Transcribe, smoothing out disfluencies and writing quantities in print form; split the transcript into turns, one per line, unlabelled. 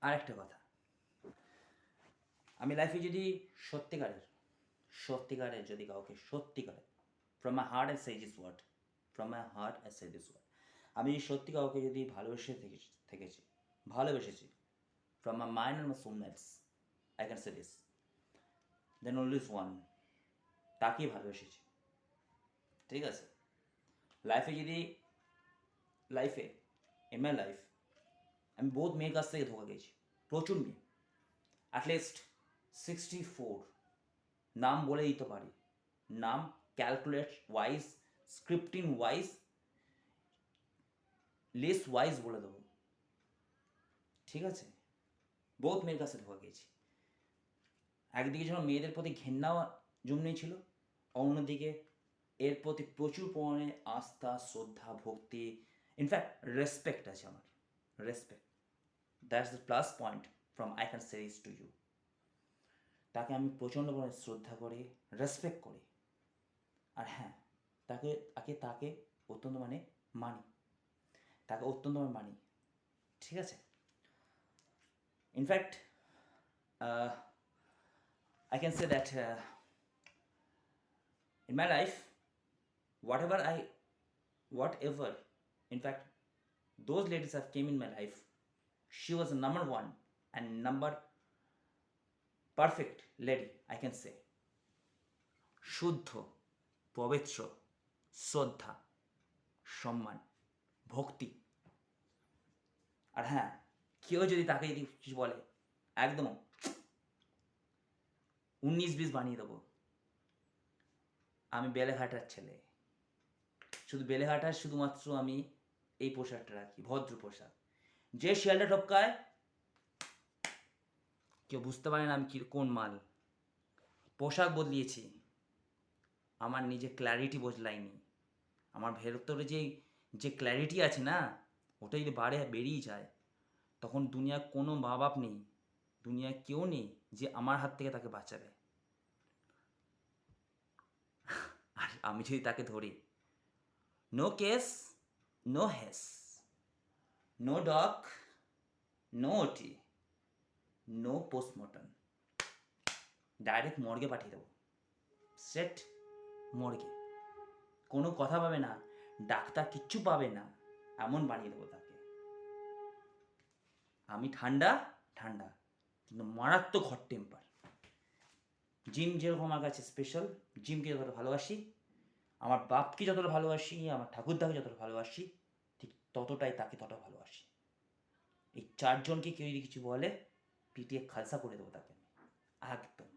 আর একটা কথা, আমি লাইফে যদি সত্যিকারের যদি কাউকে সত্যিকারের from my heart I say this word, from my heart I say this word, আমি সত্যি কাউকে যদি ভালোবেসেছি from my mind and my soulmates, I can say this, then only one, তাকেই ভালোবেসেছি। ঠিক আছে? লাইফে ইন মাই লাইফ আমি বহুত মেয়ের কাছ থেকে ধোকা গেছি, প্রচুর মেয়ে, অ্যাটলিস্ট 64, নাম বলে দিতে পারি, নাম calculate wise, scripting wise, list wise বলে দেবো। ঠিক আছে? বহুত মেয়ের কাছে ধোকা গেছি। একদিকে যখন মেয়েদের প্রতি ঘেন্না জন্মেছিল, অন্যদিকে এর প্রতি প্রচুর পরিমাণে আস্থা, শ্রদ্ধা, ভক্তি, ইনফ্যাক্ট রেসপেক্ট আছে আমার। Respect, that's the plus point from I can say this to you. তাকে আমি প্রচণ্ড পরিমাণে শ্রদ্ধা করি, রেসপেক্ট করি, আর হ্যাঁ, তাকে অত্যন্ত মানি। ঠিক আছে? In fact I can say that in my life, whatever, in fact, those ladies have came in my life, she was number one and number perfect lady, I can say. শুদ্ধ, পবিত্র, শ্রদ্ধা, সম্মান, ভক্তি। আর হ্যাঁ, কেউ যদি তাকে কিছু বলে, একদম 19-20 বানিয়ে দেবো। আমি বেলেঘাটার ছেলে, শুধুমাত্র আমি এই পোশাকটা রাখি, ভদ্র পোশাক। যে শিয়ালটা টপকায়, কেউ বুঝতে পারে না আমি কোন মাল। পোশাক বদলিয়েছি, আমার নিজে ক্ল্যারিটি বদলাইনি। আমার ভেতরে যে ক্ল্যারিটি আছে না, ওটা যদি বেরিয়ে যায়, তখন দুনিয়ার কোনো মা বাপ নেই, দুনিয়ায় কেউ নেই যে আমার হাত থেকে তাকে বাঁচাবে। আর আমি যদি তাকে ধরি, নো কেস, নো হেস, no doc, no OT, no postmortem, direct মর্গে পাঠিয়ে দেবো। সেট মর্গে, কোনো কথা পাবে না, ডাক্তার কিচ্ছু পাবে না, এমন বানিয়ে দেবো তাকে। আমি ঠান্ডা কিন্তু মারাত্মক হট টেম্পার। জিম যেরকম আমার কাছে স্পেশাল, জিমকে যতটা ভালোবাসি, আমার বাপকে যতটা ভালোবাসি, আমার ঠাকুরদাকে যতটা ভালোবাসি, ঠিক ততটাই তাকে ভালোবাসি। এই চারজনকে কেউ যদি কিছু বলে, পিটিয়ে খালসা করে দেবো তাকে একদম।